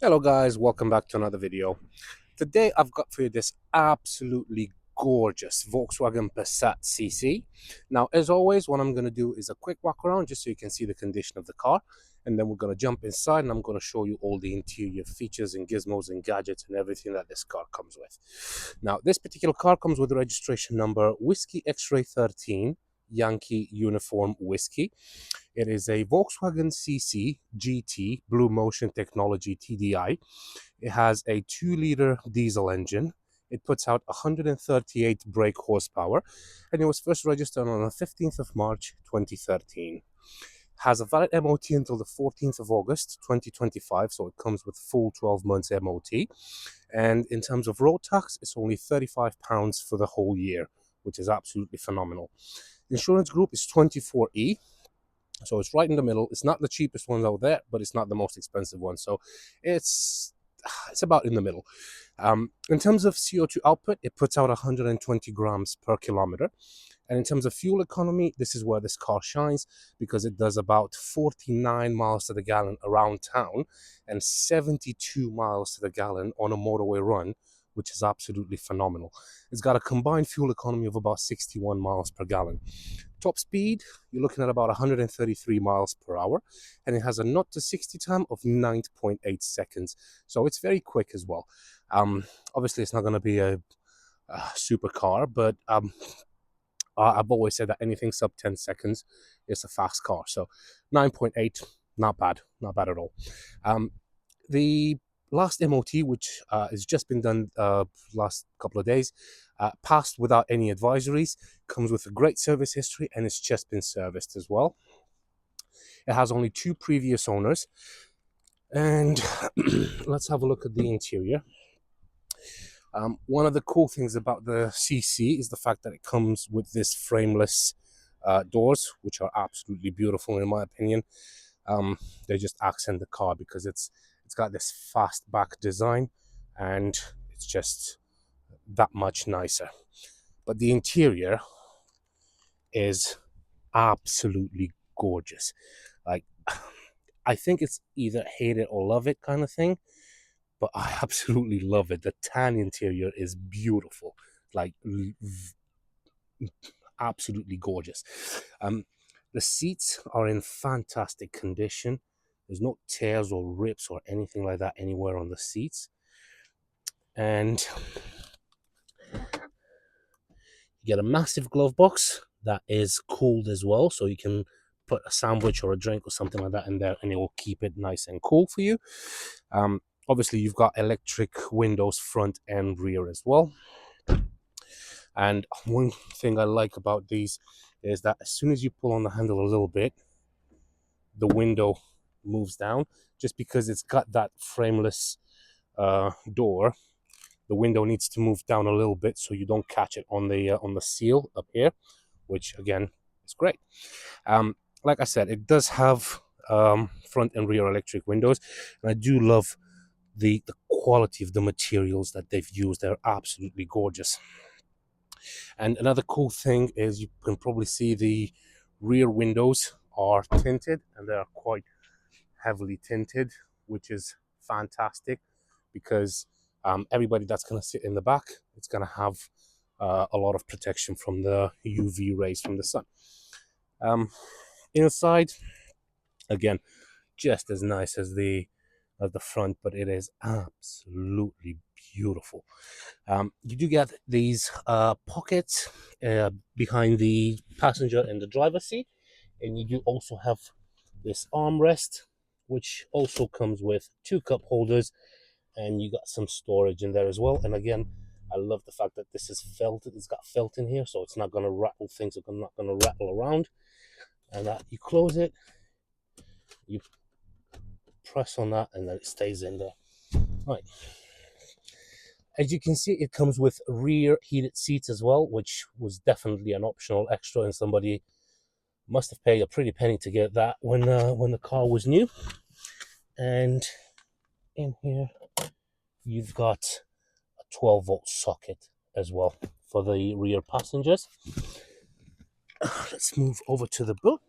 Hello guys, welcome back to another video. Today I've got for you this absolutely gorgeous Volkswagen Passat CC. Now as always, what I'm going to do is a quick walk around just so you can see the condition of the car, and then we're going to jump inside and I'm going to show you all the interior features and gizmos and gadgets and everything that this car comes with. Now this particular car comes with the registration number Whiskey X-Ray 13 Yankee Uniform Whiskey. It is a Volkswagen CC GT Bluemotion technology TDI. It has a 2-liter diesel engine. It puts out 138 brake horsepower, and it was first registered on the 15th of March 2013. Has a valid MOT until the 14th of August 2025, so it comes with full 12 months MOT. And in terms of road tax, it's only £35 for the whole year, which is absolutely phenomenal. The insurance group is 24E. So it's right in the middle. It's not the cheapest one out there, but it's not the most expensive one. So it's about in the middle. In terms of CO2 output, it puts out 120 grams per kilometer. And in terms of fuel economy, this is where this car shines, because it does about 49 miles to the gallon around town and 72 miles to the gallon on a motorway run, which is absolutely phenomenal. It's got a combined fuel economy of about 61 miles per gallon. Top speed, you're looking at about 133 miles per hour, and it has a 0 to 60 time of 9.8 seconds. So it's very quick as well. Obviously, it's not going to be a supercar, but I've always said that anything sub 10 seconds is a fast car. So 9.8, not bad at all. The last MOT, which has just been done last couple of days, passed without any advisories, comes with a great service history, and it's just been serviced as well. It has only 2 previous owners, and let's have a look at the interior. One of the cool things about the CC is the fact that it comes with this frameless doors, which are absolutely beautiful in my opinion. They just accent the car because it's got this fastback design, and it's just that much nicer. But the interior is absolutely gorgeous. Like, I think it's either hate it or love it kind of thing, but I absolutely love it. The tan interior is beautiful, like absolutely gorgeous. The seats are in fantastic condition. There's no tears or rips or anything like that anywhere on the seats. And you get a massive glove box that is cooled as well, so you can put a sandwich or a drink or something like that in there, and it will keep it nice and cool for you. Obviously, you've got electric windows front and rear as well. And one thing I like about these is that as soon as you pull on the handle a little bit, the window moves down. Just because it's got that frameless door, the window needs to move down a little bit so you don't catch it on the seal up here, which again is great. Like I said, it does have front and rear electric windows, and I do love the quality of the materials that they've used. They're absolutely gorgeous. And another cool thing is you can probably see the rear windows are tinted, and they are quite heavily tinted, which is fantastic because everybody that's going to sit in the back, it's going to have a lot of protection from the UV rays from the sun. Inside, again, just as nice as the front, but it is absolutely beautiful. You do get these pockets behind the passenger and the driver's seat, and you do also have this armrest, which also comes with 2 cup holders, and you got some storage in there as well. And again, I love the fact that this is felted. It's got felt in here, so it's not going to rattle. Things are not going to rattle around. And that you close it, you press on that, and then it stays in there. Right. As you can see, it comes with rear heated seats as well, which was definitely an optional extra, and somebody must have paid a pretty penny to get that when the car was new. And in here, you've got a 12-volt socket as well for the rear passengers. Let's move over to the boot.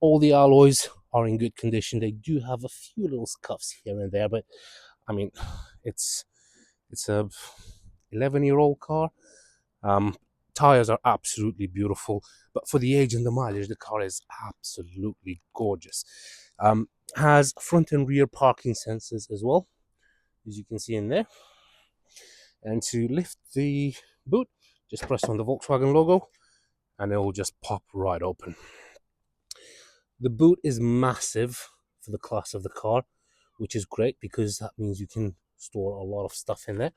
All the alloys are in good condition. They do have a few little scuffs here and there, but I mean, it's a 11-year-old car. Tires are absolutely beautiful, but for the age and the mileage, the car is absolutely gorgeous. Has front and rear parking sensors as well, as you can see in there. And to lift the boot, just press on the Volkswagen logo and it will just pop right open. The boot is massive for the class of the car, which is great because that means you can store a lot of stuff in there.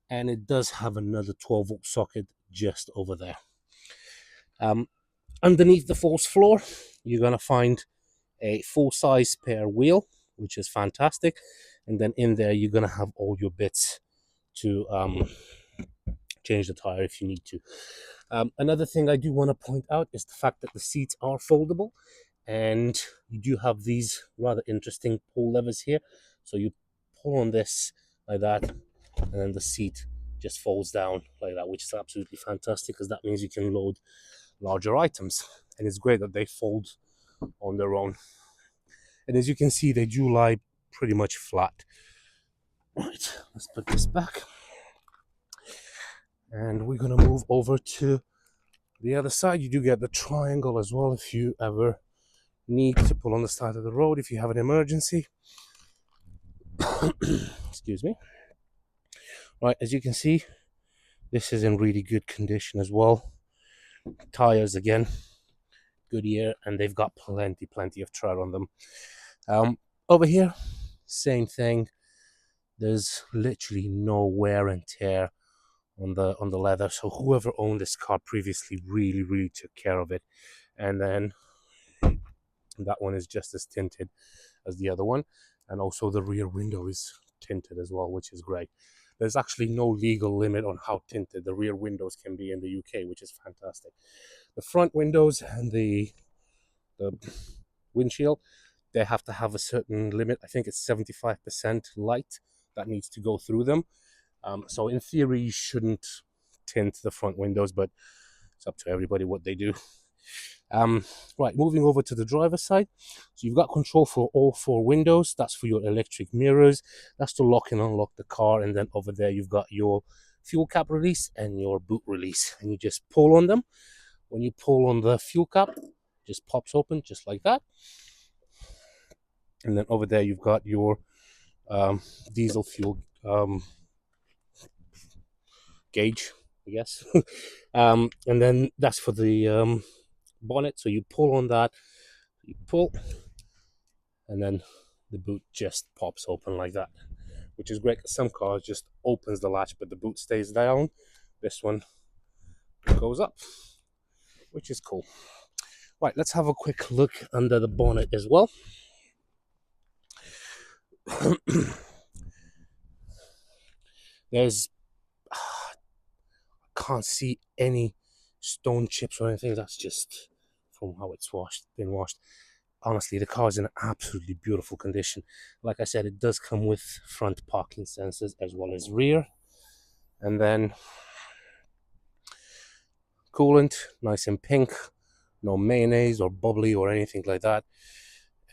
And it does have another 12-volt socket just over there. Underneath the false floor, you're going to find a full-size spare wheel, which is fantastic. And then in there, you're going to have all your bits to change the tire if you need to. Another thing I do want to point out is the fact that the seats are foldable, and you do have these rather interesting pull levers here. So you pull on this like that, and then the seat just folds down like that, which is absolutely fantastic because that means you can load larger items. And it's great that they fold on their own. And as you can see, they do lie pretty much flat. Right, let's put this back. And we're going to move over to the other side. You do get the triangle as well if you ever need to pull on the side of the road if you have an emergency. Excuse me. Right, as you can see, this is in really good condition as well. Tires again, good year, and they've got plenty of tread on them. Over here, same thing. There's literally no wear and tear on the leather, so whoever owned this car previously really took care of it. And then that one is just as tinted as the other one, and also the rear window is tinted as well, which is great. There's actually no legal limit on how tinted the rear windows can be in the UK, which is fantastic. The front windows and the windshield, they have to have a certain limit. I think it's 75% light that needs to go through them. So in theory, you shouldn't tint the front windows, but it's up to everybody what they do. Right, moving over to the driver's side. So you've got control for all 4 windows. That's for your electric mirrors. That's to lock and unlock the car. And then over there, you've got your fuel cap release and your boot release. And you just pull on them. When you pull on the fuel cap, it just pops open just like that. And then over there, you've got your diesel fuel gauge, I guess. And then that's for the bonnet. So you pull on that, you pull, and then the boot just pops open like that, which is great because some cars just opens the latch but the boot stays down. This one goes up, which is cool. Right, let's have a quick look under the bonnet as well. There's can't see any stone chips or anything. That's just from how it's been washed. Honestly, the car is in absolutely beautiful condition. Like I said, it does come with front parking sensors as well as rear. And then coolant, nice and pink, no mayonnaise or bubbly or anything like that.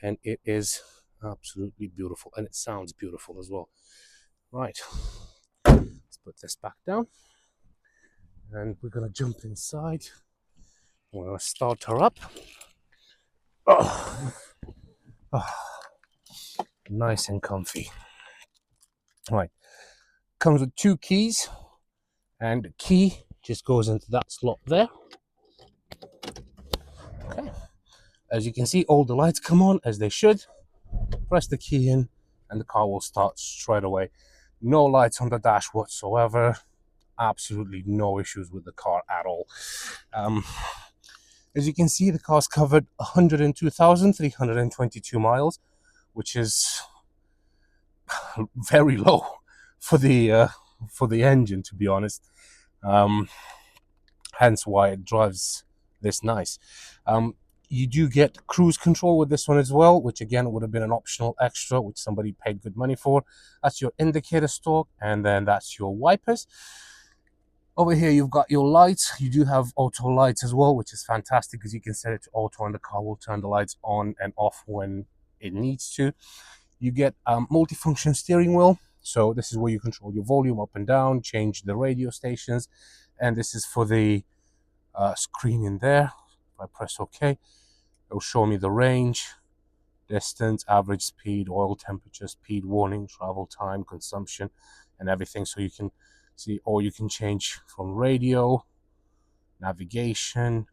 And it is absolutely beautiful, and it sounds beautiful as well. Right, let's put this back down. And we're gonna jump inside. We're gonna start her up. Oh, nice and comfy. Right, comes with 2 keys, and the key just goes into that slot there. Okay, as you can see, all the lights come on as they should. Press the key in, and the car will start straight away. No lights on the dash whatsoever. Absolutely no issues with the car at all. As you can see, the car's covered 102,322 miles, which is very low for the engine, to be honest. Hence why it drives this nice. You do get cruise control with this one as well, which again would have been an optional extra, which somebody paid good money for. That's your indicator stalk, and then that's your wipers. Over here, you've got your lights. You do have auto lights as well, which is fantastic because you can set it to auto and the car will turn the lights on and off when it needs to. You get multifunction steering wheel. So this is where you control your volume up and down, change the radio stations. And this is for the screen in there. If I press OK, it will show me the range, distance, average speed, oil temperature, speed warning, travel time, consumption, and everything. So you can see, or you can change from radio, navigation,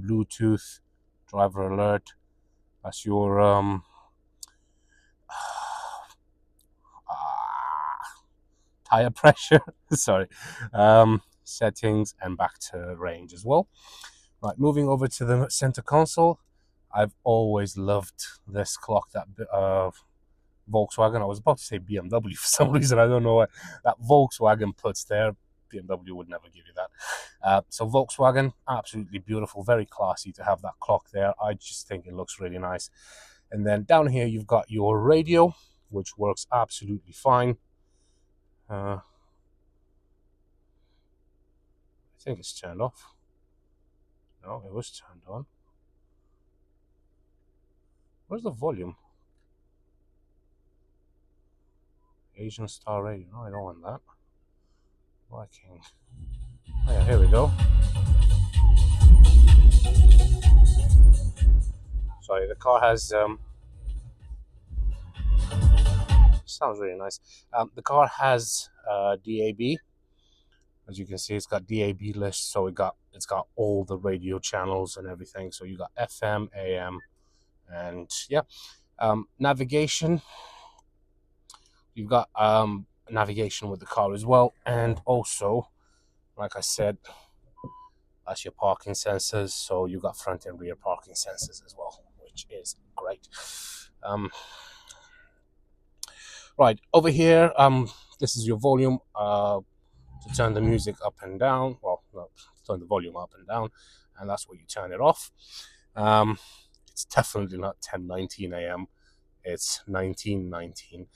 Bluetooth, driver alert. That's your tire pressure. Sorry, settings, and back to range as well. Right, moving over to the center console. I've always loved this clock that Volkswagen. I was about to say BMW for some reason. I don't know what that Volkswagen puts there. BMW would never give you that. So Volkswagen, absolutely beautiful, very classy to have that clock there. I just think it looks really nice. And then down here you've got your radio, which works absolutely fine. I think it's turned off. No, it was turned on. Where's the volume? Asian Star Radio. No, I don't want that. Viking. Oh yeah, here we go. Sorry, the car has sounds really nice. The car has DAB. As you can see, it's got DAB list, so it's got all the radio channels and everything. So you got FM, AM, and yeah, navigation. You've got navigation with the car as well, and also, like I said, that's your parking sensors. So you got front and rear parking sensors as well, which is great. Right over here, this is your volume to turn the music up and down. Well, no, turn the volume up and down, and that's where you turn it off. It's definitely not 10:19 a.m. It's 19:19.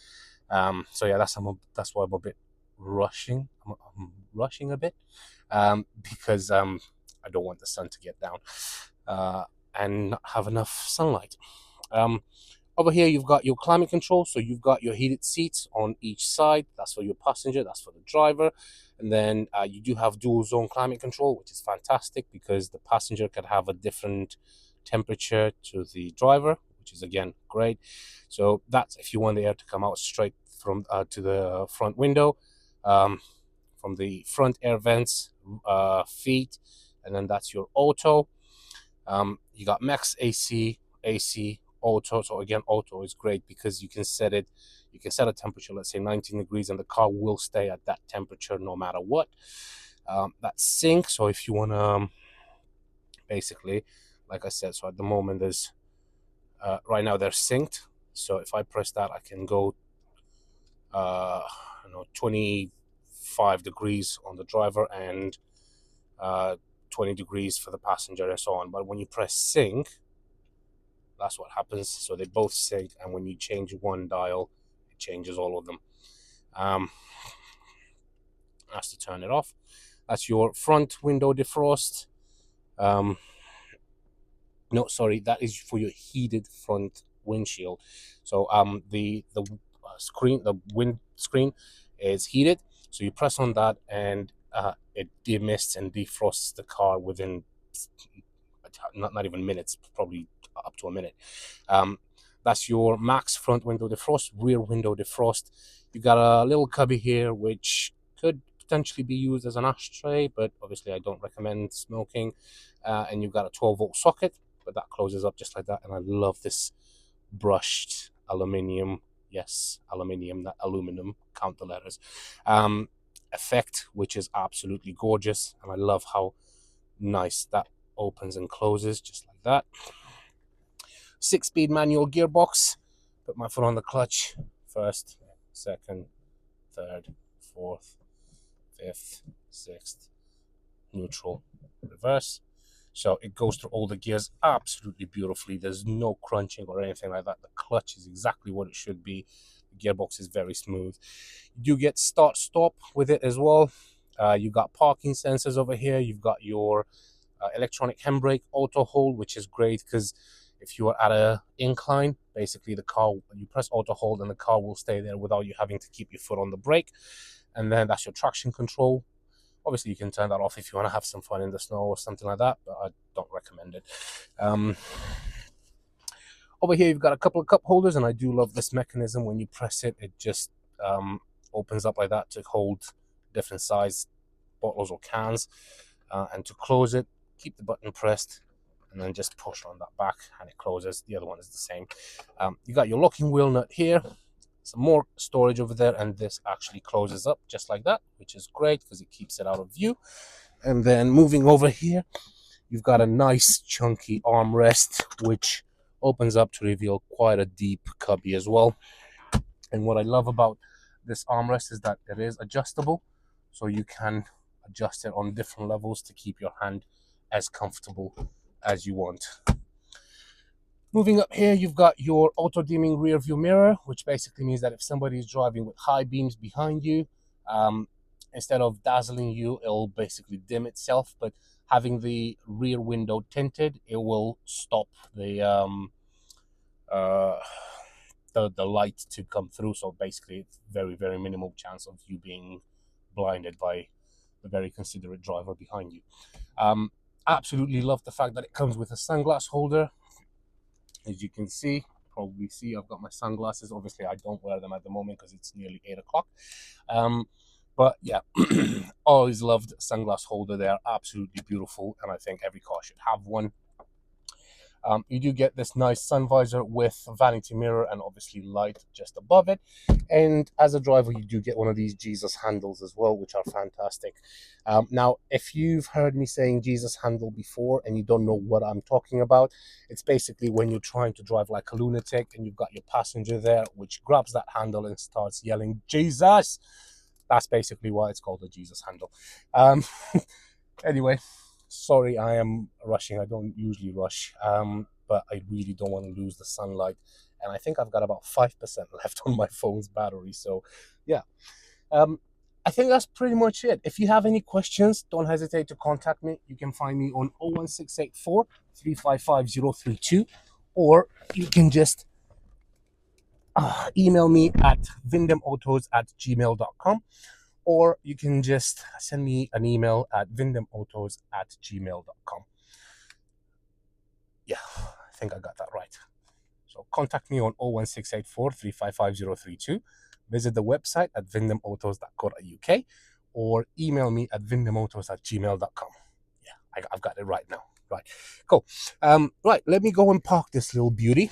So yeah, that's why I'm a bit rushing. I'm rushing a bit because I don't want the sun to get down and not have enough sunlight. Over here, you've got your climate control. So you've got your heated seats on each side. That's for your passenger, that's for the driver. And then you do have dual zone climate control, which is fantastic because the passenger can have a different temperature to the driver, which is again great. So that's if you want the air to come out straight from to the front window, from the front air vents, feet, and then that's your auto. You got max AC, auto. So again, auto is great because you can set a temperature, let's say 19 degrees, and the car will stay at that temperature no matter what. That's sync. So if you want to basically, like I said, so at the moment there's right now they're synced. So if I press that, I can go 25 degrees on the driver and 20 degrees for the passenger and so on. But when you press sync, that's what happens. So they both sync, and when you change one dial, it changes all of them. That's to turn it off. That's your front window defrost. No, sorry, that is for your heated front windshield. So the screen, the wind screen, is heated. So you press on that, and it demists and defrosts the car within not even minutes, probably up to a minute. That's your max front window defrost. Rear window defrost, you got a little cubby here which could potentially be used as an ashtray, but obviously I don't recommend smoking. And you've got a 12-volt socket, but that closes up just like that. And I love this brushed aluminium, yes, aluminium, not aluminum, count the letters, effect, which is absolutely gorgeous. And I love how nice that opens and closes just like that. 6-speed manual gearbox. Put my foot on the clutch. First, second, third, fourth, fifth, sixth, neutral, reverse. So it goes through all the gears absolutely beautifully. There's no crunching or anything like that. The clutch is exactly what it should be. The gearbox is very smooth. You do get start stop with it as well. You got parking sensors over here. You've got your electronic handbrake, auto hold, which is great because if you are at a incline, basically the car, you press auto hold and the car will stay there without you having to keep your foot on the brake. And then that's your traction control. Obviously, you can turn that off if you want to have some fun in the snow or something like that, but I don't recommend it. Over here, you've got a couple of cup holders, and I do love this mechanism. When you press it, it just opens up like that to hold different size bottles or cans. And to close it, keep the button pressed, and then just push on that back, and it closes. The other one is the same. You got your locking wheel nut here. Some more storage over there, and this actually closes up just like that, which is great because it keeps it out of view. And then moving over here, you've got a nice chunky armrest, which opens up to reveal quite a deep cubby as well. And what I love about this armrest is that it is adjustable, so you can adjust it on different levels to keep your hand as comfortable as you want. Moving up here, you've got your auto dimming rear view mirror, which basically means that if somebody is driving with high beams behind you, instead of dazzling you, it'll basically dim itself. But having the rear window tinted, it will stop the light to come through. So basically, it's very, very minimal chance of you being blinded by the very considerate driver behind you. Absolutely love the fact that it comes with a sunglass holder. As you can see, probably see, I've got my sunglasses. Obviously, I don't wear them at the moment because it's nearly 8 o'clock. But yeah, always loved sunglass holder. They are absolutely beautiful, and I think every car should have one. You do get this nice sun visor with vanity mirror and obviously light just above it. And as a driver, you do get one of these Jesus handles as well, which are fantastic. Now, if you've heard me saying Jesus handle before and you don't know what I'm talking about, it's basically when you're trying to drive like a lunatic and you've got your passenger there, which grabs that handle and starts yelling, Jesus! That's basically why it's called a Jesus handle. Anyway, sorry, I am rushing. I don't usually rush, but I really don't want to lose the sunlight. And I think I've got about 5% left on my phone's battery. So, yeah. I think that's pretty much it. If you have any questions, don't hesitate to contact me. You can find me on 01684 355 032, or you can just email me at vindemautos@gmail.com. Or you can just send me an email at vindemautos@gmail.com. Yeah, I think I got that right. So contact me on 01684 355 032. Visit the website at vindemautos.co.uk or email me at vindemautos@gmail.com. Yeah, I've got it right now. Right, cool. Right, let me go and park this little beauty.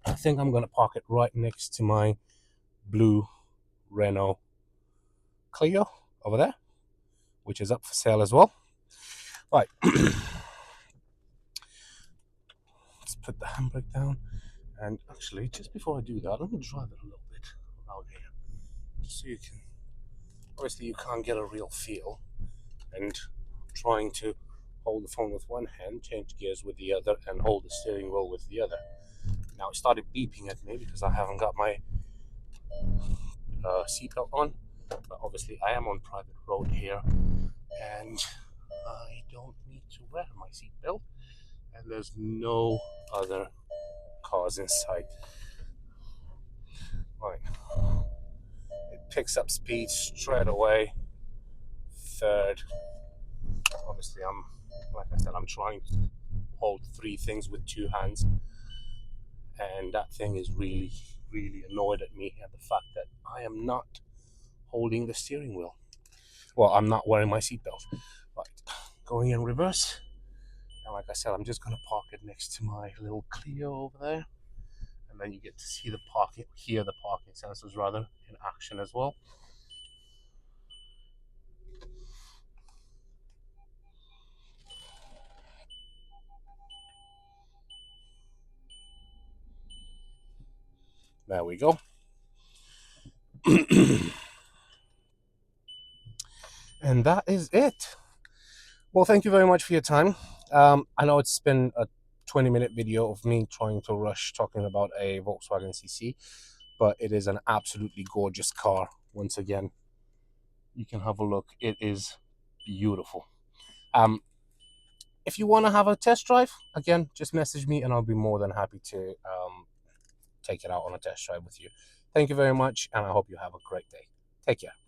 I think I'm going to park it right next to my blue Renault Clio over there, which is up for sale as well. Right. Let's put the handbrake down. And actually, just before I do that, let me drive it a little bit around here. Just so you can, obviously you can't get a real feel. And trying to hold the phone with one hand, change gears with the other, and hold the steering wheel with the other. Now it started beeping at me because I haven't got my seatbelt on. But obviously I am on private road here, and I don't need to wear my seatbelt. And there's no other cars in sight. Right. It picks up speed straight away. Third. Obviously, like I said, I'm trying to hold 3 things with 2 hands. And that thing is really, really annoyed at me at the fact that I am not holding the steering wheel. Well, I'm not wearing my seatbelt. Right. Going in reverse. And like I said, I'm just going to park it next to my little Clio over there. And then you get to see the parking, hear the parking sensors rather, in action as well. There we go. And that is it. Well, thank you very much for your time. I know it's been a 20-minute video of me trying to rush talking about a Volkswagen CC, but it is an absolutely gorgeous car. Once again, You can have a look. It is beautiful. If you want to have a test drive, again, just message me and I'll be more than happy to take it out on a test drive with you. Thank you very much, and I hope you have a great day. Take care.